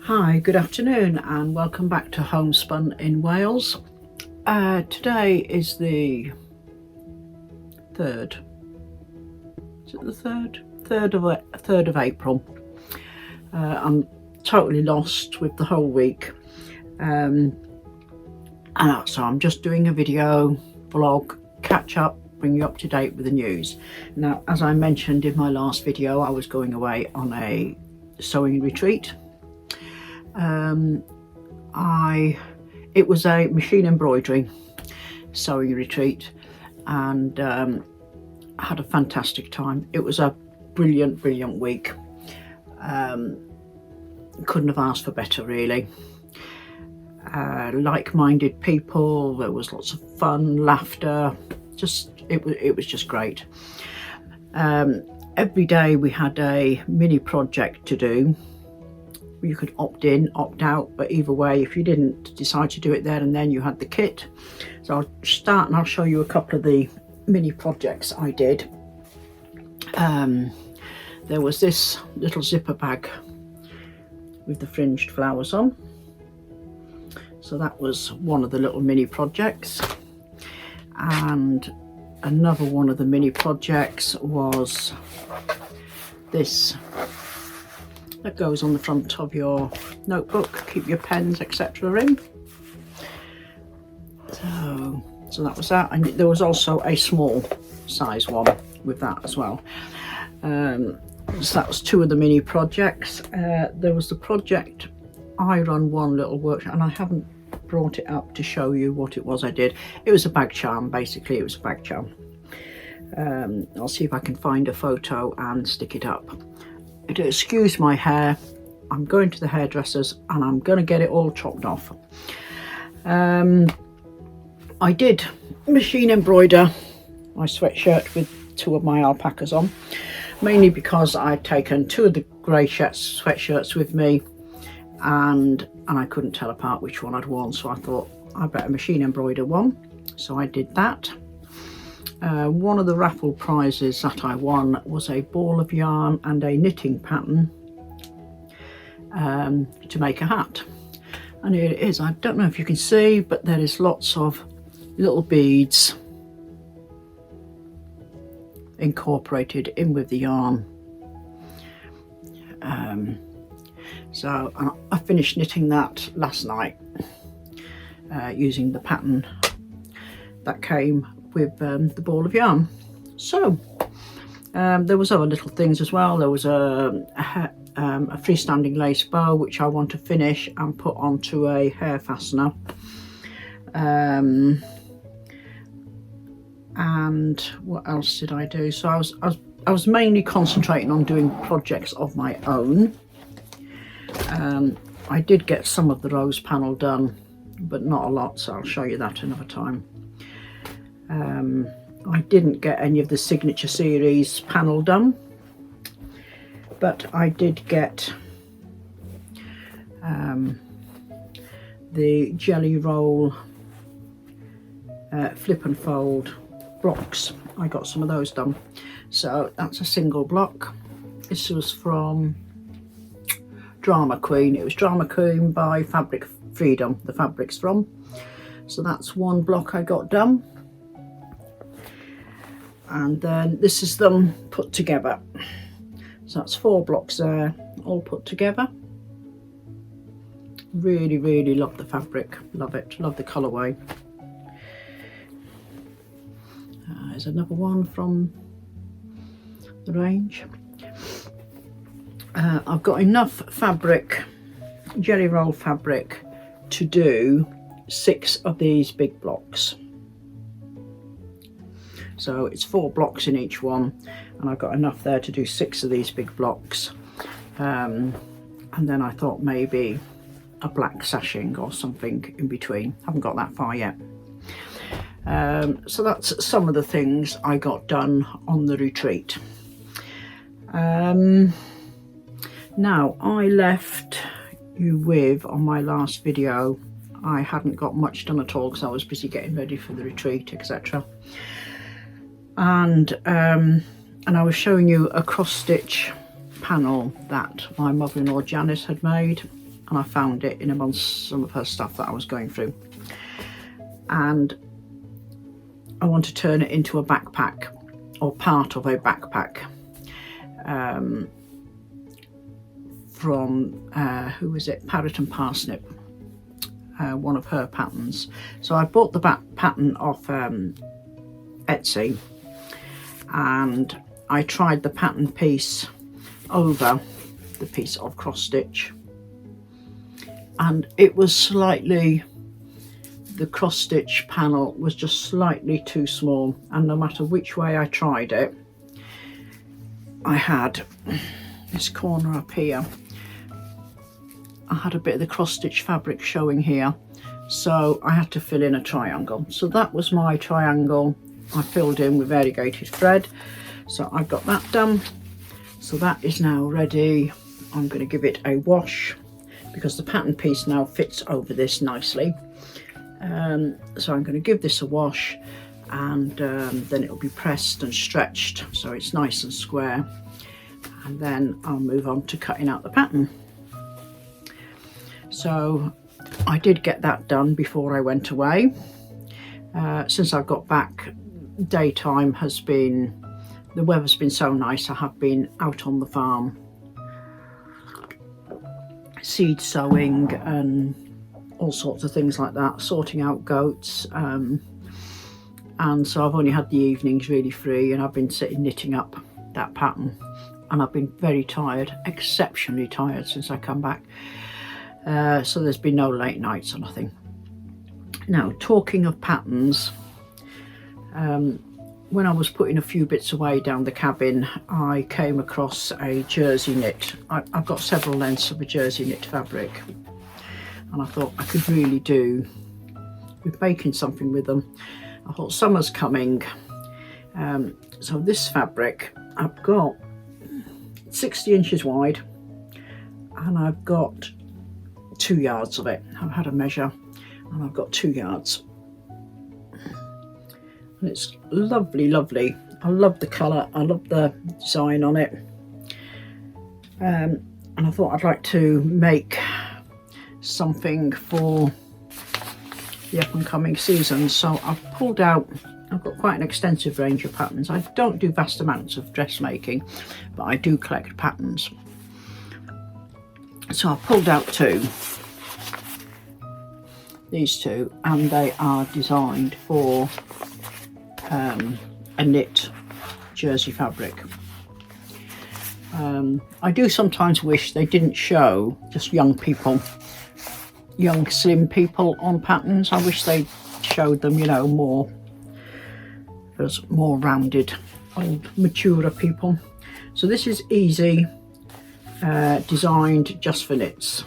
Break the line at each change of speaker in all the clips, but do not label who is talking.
Hi, good afternoon and welcome back to Homespun in Wales. Today is the 3rd. Is it the 3rd? 3rd of April. I'm totally lost with the whole week. So I'm just doing a video, vlog, catch up, bring you up to date with the news. Now, as I mentioned in my last video, I was going away on a sewing retreat. It was a machine embroidery sewing retreat, and I had a fantastic time. It was a brilliant week. Couldn't have asked for better, really. Like-minded people, there was lots of fun, laughter, it was just great. Every day we had a mini project to do. You could opt in, opt out, but either way, if you didn't decide to do it there and then, you had the kit. So I'll start and I'll show you a couple of the mini projects I did. There was this little zipper bag with the fringed flowers on. So that was one of the little mini projects. And another one of the mini projects was this that goes on the front of your notebook, keep your pens etc. in. So that was that, and there was also a small size one with that as well. So that was two of the mini projects. There was the project I run one little workshop, and I haven't brought it up to show you what it was I did. It was a bag charm, basically. It was a bag charm. I'll see if I can find a photo and stick it up. Excuse my hair, I'm going to the hairdressers and I'm going to get it all chopped off. I did machine embroider my sweatshirt with two of my alpacas on, mainly because I'd taken two of the grey sweatshirts with me and I couldn't tell apart which one I'd worn, so I thought I better machine embroider one. So I did that. One of the raffle prizes that I won was a ball of yarn and a knitting pattern to make a hat. And here it is. I don't know if you can see, but there is lots of little beads incorporated in with the yarn. So I finished knitting that last night using the pattern that came with the ball of yarn. So there was other little things as well. There was a freestanding lace bow which I want to finish and put onto a hair fastener. And what else did I do? So I was mainly concentrating on doing projects of my own. I did get some of the rose panel done, but not a lot, so I'll show you that another time. I didn't get any of the signature series panel done, but I did get the jelly roll flip and fold blocks. I got some of those done. So that's a single block. This was from Drama Queen. It was Drama Queen by Fabric Freedom, the fabric's from. So that's one block I got done. And then this is them put together. So that's 4 blocks there, all put together. Really love the fabric, love it, love the colourway. There's another one from the range. I've got enough fabric, jelly roll fabric, to do 6 of these big blocks. So it's 4 blocks in each one, and I've got enough there to do 6 of these big blocks. And then I thought maybe a black sashing or something in between. Haven't got that far yet. So that's some of the things I got done on the retreat. Now, I left you with, on my last video, I hadn't got much done at all because I was busy getting ready for the retreat, etc. And I was showing you a cross stitch panel that my mother-in-law Janice had made. and I found it in amongst some of her stuff that I was going through, and I want to turn it into a backpack, or part of a backpack, from who is it, Parrot and Parsnip, one of her patterns. So I bought the back pattern off Etsy, and I tried the pattern piece over the piece of cross stitch, and it was slightly, the cross stitch panel was just slightly too small, and no matter which way I tried it, I had this corner up here, I had a bit of the cross stitch fabric showing here, so I had to fill in a triangle. So that was my triangle I filled in with variegated thread. So I've got that done. So that is now ready. I'm going to give it a wash because the pattern piece now fits over this nicely. So I'm going to give this a wash, and then it'll be pressed and stretched so it's nice and square, and then I'll move on to cutting out the pattern. So I did get that done before I went away. Since I got back, daytime has been, the weather's been so nice, I have been out on the farm seed sowing and all sorts of things like that, sorting out goats, and so I've only had the evenings really free, and I've been sitting knitting up that pattern, and I've been very tired, exceptionally tired since I come back. So there's been no late nights or nothing. Now, talking of patterns, when I was putting a few bits away down the cabin, I came across a jersey knit. I've got several lengths of a jersey knit fabric, and I thought I could really do with making something with them. I thought summer's coming, so this fabric, I've got 60 inches wide, and I've got 2 yards of it. I've had a measure, and I've got 2 yards, and it's lovely, lovely. I love the colour, I love the design on it, and I thought I'd like to make something for the up and coming season. So I've pulled out, I've got quite an extensive range of patterns. I don't do vast amounts of dressmaking, but I do collect patterns. So I've pulled out these two, and they are designed for a knit jersey fabric. I do sometimes wish they didn't show just young people, young slim people on patterns. I wish they showed them, you know, more as more rounded, old, maturer people. So this is easy, designed just for knits.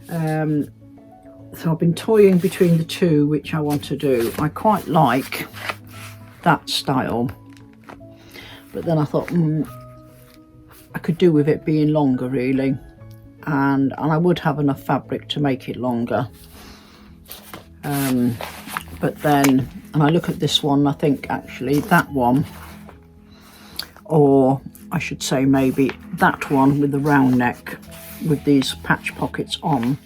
So I've been toying between the two, which I want to do. I quite like that style, but then I thought I could do with it being longer really, and I would have enough fabric to make it longer. But then, and I look at this one, I think actually that one, or I should say maybe that one with the round neck with these patch pockets on,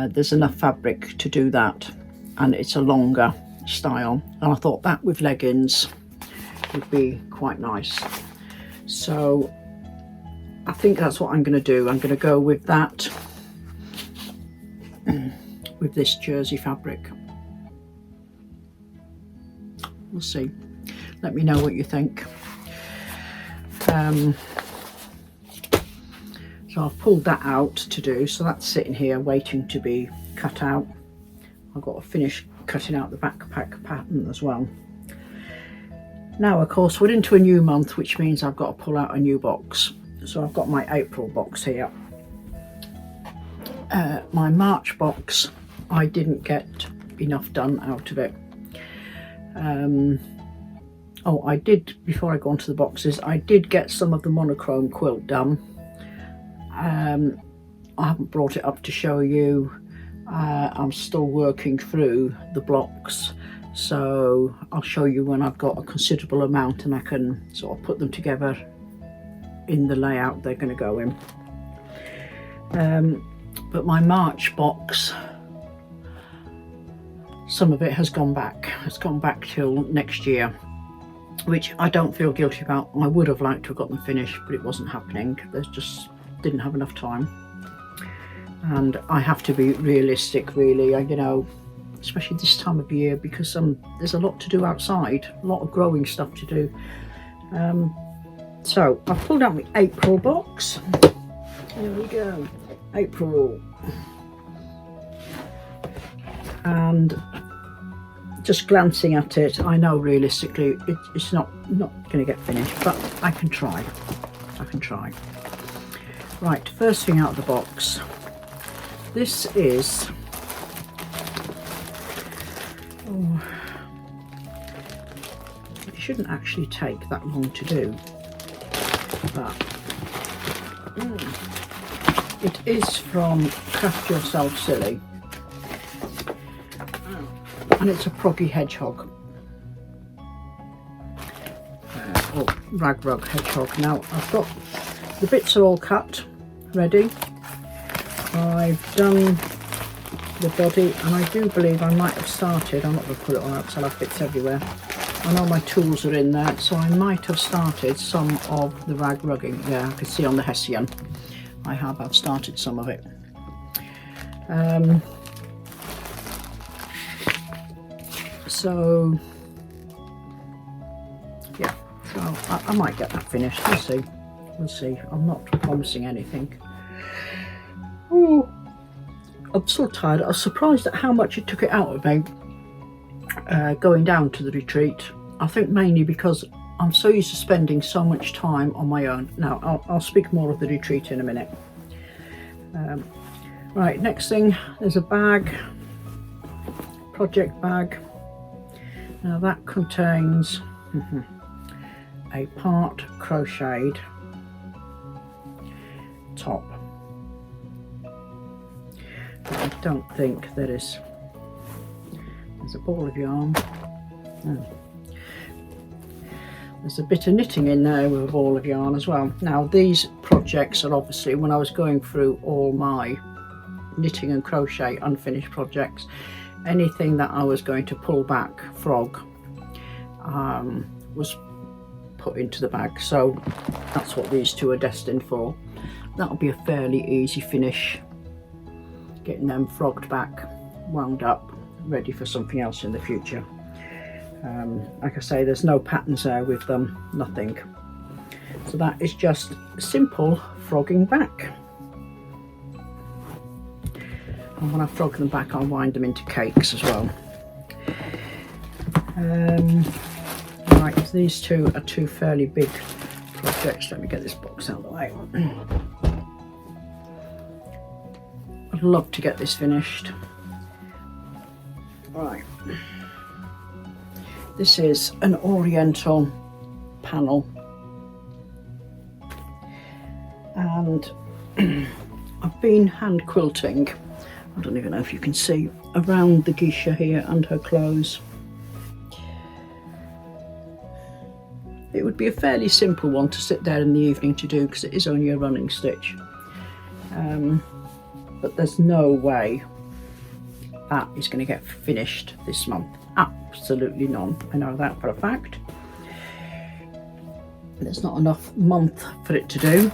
there's enough fabric to do that, and it's a longer style, and I thought that with leggings would be quite nice. So I think that's what I'm going to do. I'm going to go with that with this jersey fabric. We'll see. Let me know what you think. So I've pulled that out to do, so that's sitting here waiting to be cut out. I've got to finish cutting out the backpack pattern as well. Now of course we're into a new month, which means I've got to pull out a new box. So I've got my April box here. My March box, I didn't get enough done out of it. Oh, I did, before I go on to the boxes, I did get some of the monochrome quilt done. I haven't brought it up to show you. I'm still working through the blocks, so I'll show you when I've got a considerable amount and I can sort of put them together in the layout they're going to go in. But my March box, some of it has gone back. It's gone back till next year, which I don't feel guilty about. I would have liked to have got them finished, but it wasn't happening. There's just didn't have enough time. And I have to be realistic, really, you know, especially this time of year, because there's a lot to do outside, a lot of growing stuff to do. So I've pulled out my April box. There we go, April. And just glancing at it, I know realistically it's not going to get finished, but I can try. Right, first thing out of the box. This is, it shouldn't actually take that long to do, but it is from Craft Yourself Silly, and it's a proggy hedgehog, or rag rug hedgehog. Now I've got, the bits are all cut, ready. I've done the body, and I do believe I might have started, I'm not going to put it on because I'll have bits everywhere. I know my tools are in there, so I might have started some of the rag rugging. Yeah, I can see on the Hessian I've started some of it. So yeah, so I might get that finished. We'll see. I'm not promising anything. Oh, I'm so tired. I was surprised at how much it took it out of me going down to the retreat. I think mainly because I'm so used to spending so much time on my own. Now I'll speak more of the retreat in a minute. Right, next thing, there's a bag, project bag. Now that contains a part crocheted top. I don't think there's a ball of yarn. Oh. There's a bit of knitting in there with a ball of yarn as well. Now these projects are obviously, when I was going through all my knitting and crochet unfinished projects, anything that I was going to pull back frog was put into the bag. So that's what these two are destined for. That'll be a fairly easy finish, getting them frogged back, wound up, ready for something else in the future. Like I say, there's no patterns there with them, nothing. So that is just simple frogging back. And when I frog them back, I'll wind them into cakes as well. Right, these two are two fairly big projects. Let me get this box out of the way. I'd love to get this finished. Right, this is an oriental panel, and I've been hand quilting, I don't even know if you can see, around the geisha here and her clothes. It would be a fairly simple one to sit there in the evening to do, because it is only a running stitch, but there's no way that is going to get finished this month. Absolutely none. I know that for a fact. There's not enough month for it to do.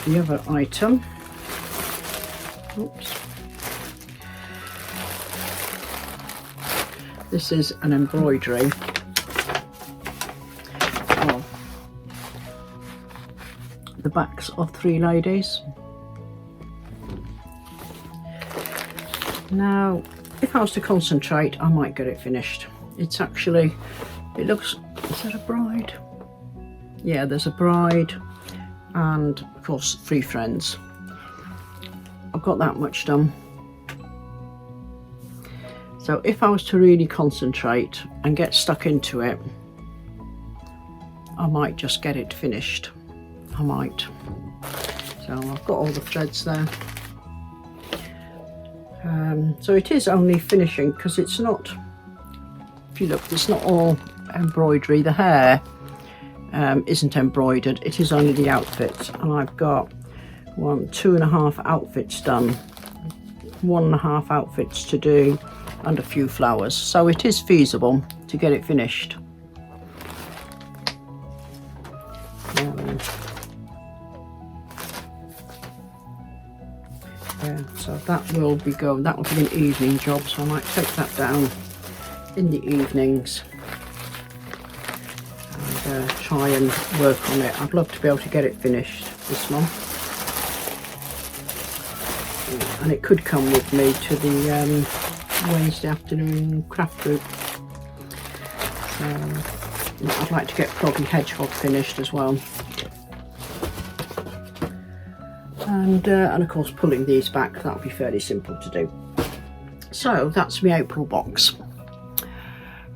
The other item, oops, this is an embroidery of the backs of 3 ladies. Now, if I was to concentrate, I might get it finished. It's actually, it looks, is that a bride? Yeah, there's a bride and of course 3 friends. I've got that much done. So if I was to really concentrate and get stuck into it, I might just get it finished. I might. So I've got all the threads there. So it is only finishing, because it's not, if you look, it's not all embroidery. The hair isn't embroidered, it is only the outfit. And I've got want 2.5 outfits done, 1.5 outfits to do, and a few flowers. So it is feasible to get it finished. Yeah, so that will be going, that will be an evening job, so I might take that down in the evenings and try and work on it. I'd love to be able to get it finished this month, and it could come with me to the Wednesday afternoon craft group. So I'd like to get Proggy Hedgehog finished as well. And of course pulling these back, that'll be fairly simple to do. So that's my April box.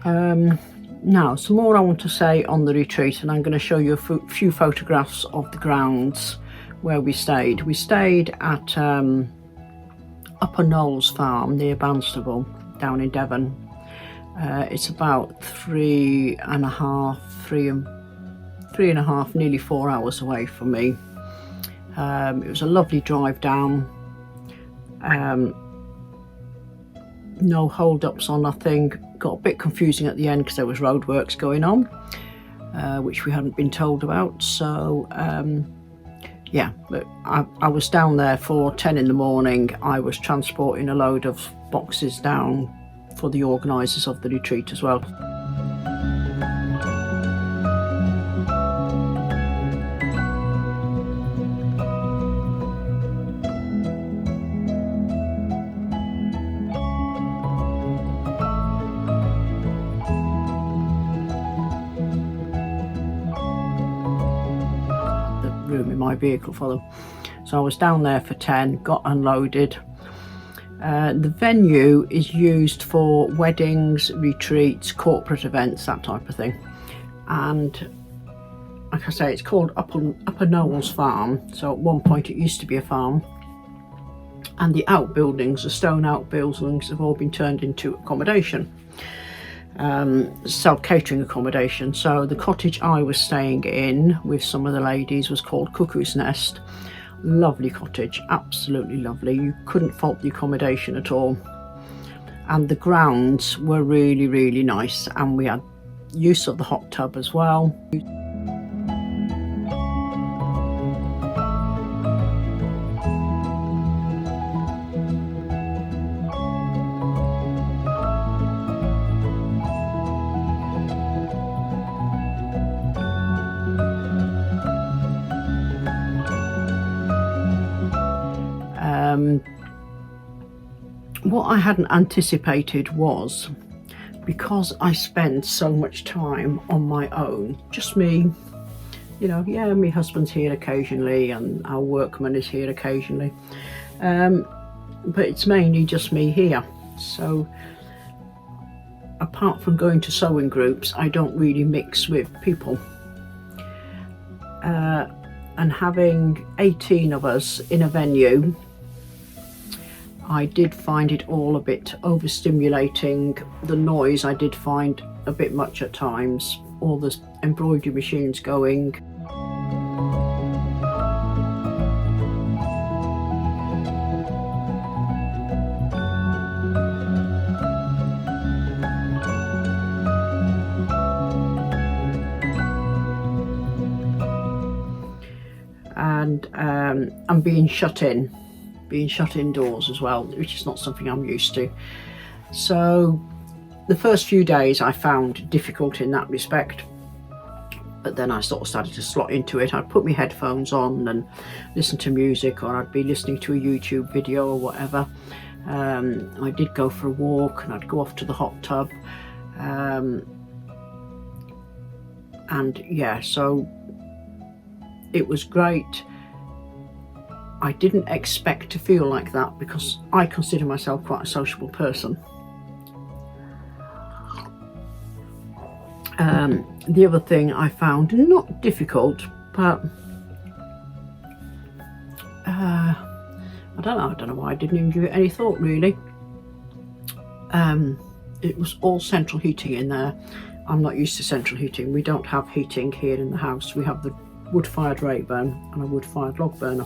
Now some more I want to say on the retreat, and I'm going to show you a few photographs of the grounds where we stayed. We stayed at Upper Knowles Farm near Barnstable down in Devon. It's about 3.5, nearly 4 hours away from me. It was a lovely drive down, no hold-ups or nothing. Got a bit confusing at the end because there was roadworks going on, which we hadn't been told about. So yeah, but I was down there for 10 in the morning. I was transporting a load of boxes down for the organisers of the retreat as well. Room in my vehicle for them, so I was down there for 10, got unloaded. The venue is used for weddings, retreats, corporate events, that type of thing, and like I say, it's called Upper Knowles Farm. So at one point it used to be a farm, and the outbuildings, the stone outbuildings, have all been turned into accommodation, self-catering accommodation. So the cottage I was staying in with some of the ladies was called Cuckoo's Nest. Lovely cottage, absolutely lovely. You couldn't fault the accommodation at all, and the grounds were really, really nice, and we had use of the hot tub as well. What I hadn't anticipated was, because I spend so much time on my own, just me, you know, yeah, my husband's here occasionally and our workman is here occasionally, but it's mainly just me here. So apart from going to sewing groups, I don't really mix with people, and having 18 of us in a venue, I did find it all a bit overstimulating. The noise I did find a bit much at times, all the embroidery machines going. And I'm being shut indoors as well, which is not something I'm used to. So the first few days I found difficult in that respect, but then I sort of started to slot into it. I'd put my headphones on and listen to music, or I'd be listening to a YouTube video or whatever. I did go for a walk, and I'd go off to the hot tub, and yeah, so it was great. I didn't expect to feel like that because I consider myself quite a sociable person. The other thing I found not difficult, but I don't know why I didn't even give it any thought really. It was all central heating in there. I'm not used to central heating. We don't have heating here in the house. We have the wood-fired rate burn and a wood-fired log burner.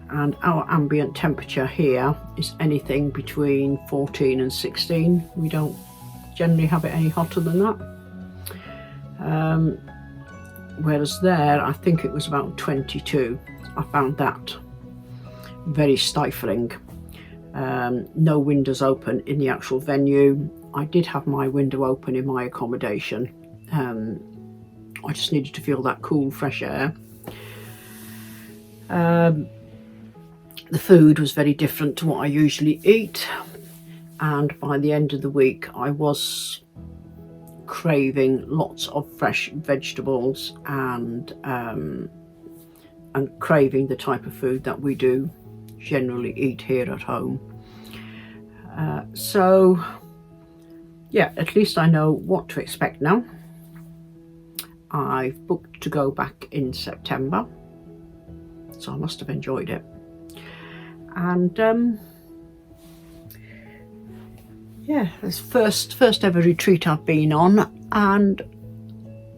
and our ambient temperature here is anything between 14 and 16. We don't generally have it any hotter than that. Whereas there, I think it was about 22. I found that very stifling. No windows open in the actual venue. I did have my window open in my accommodation. I just needed to feel that cool, fresh air. The food was very different to what I usually eat, and by the end of the week I was craving lots of fresh vegetables and craving the type of food that we do generally eat here at home. So yeah, at least I know what to expect now. I've booked to go back in September, so I must have enjoyed it. And yeah, it's first ever retreat I've been on, and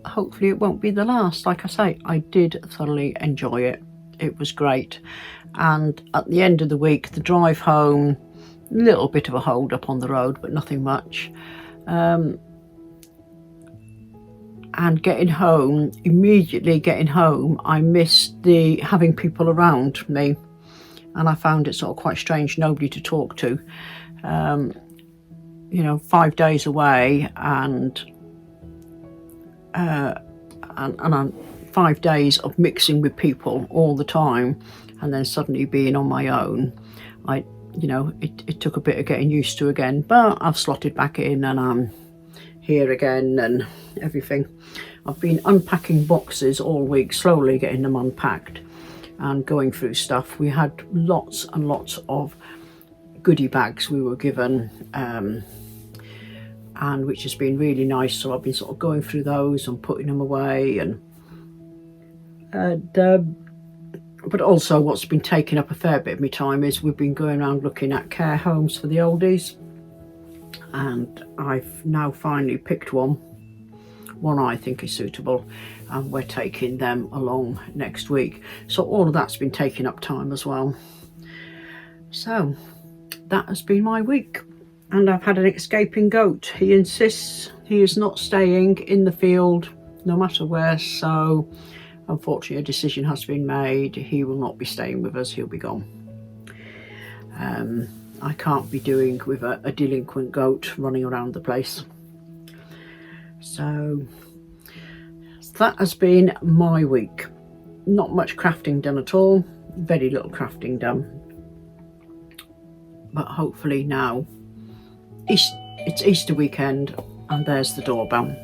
hopefully it won't be the last. Like I say, I did thoroughly enjoy it. It was great. And at the end of the week, the drive home, a little bit of a hold up on the road, but nothing much. And getting home, immediately getting home, I missed the having people around me, and I found it sort of quite strange, nobody to talk to. You know, 5 days away, and 5 days of mixing with people all the time, and then suddenly being on my own. You know, it took a bit of getting used to again, but I've slotted back in and I'm here again and everything. I've been unpacking boxes all week, slowly getting them unpacked and going through stuff. We had lots and lots of goodie bags we were given, and which has been really nice. So I've been sort of going through those and putting them away, and but also what's been taking up a fair bit of my time is we've been going around looking at care homes for the oldies, and I've now finally picked one I think is suitable, and we're taking them along next week. So all of that's been taking up time as well. So that has been my week, and I've had an escaping goat. He insists he is not staying in the field no matter where, so unfortunately a decision has been made. He will not be staying with us, he'll be gone. I can't be doing with a delinquent goat running around the place. So that has been my week. Not much crafting done at all, very little crafting done, but hopefully now it's Easter weekend, and there's the doorbell.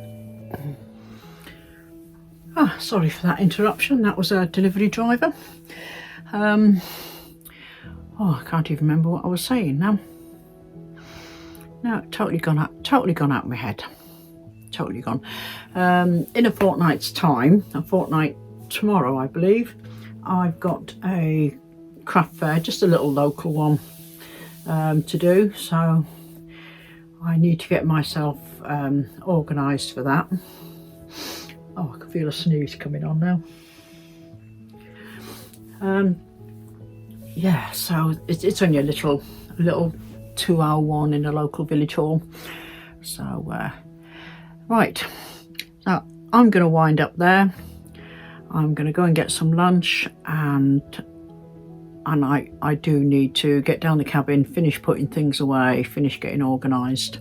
Sorry for that interruption, that was a delivery driver. I can't even remember what I was saying now. No, totally gone out of my head. Totally gone. In a fortnight's time, a fortnight tomorrow I believe, I've got a craft fair, just a little local one to do, so I need to get myself organised for that. Oh, I can feel a sneeze coming on now. Yeah, so it's only a little 2-hour one in a local village hall. So right, so I'm going to wind up there. I'm going to go and get some lunch, and I do need to get down the cabin, finish putting things away, finish getting organised,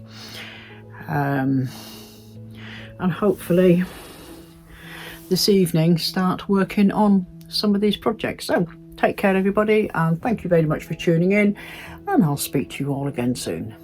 and hopefully this evening start working on some of these projects. So take care everybody, and thank you very much for tuning in, and I'll speak to you all again soon.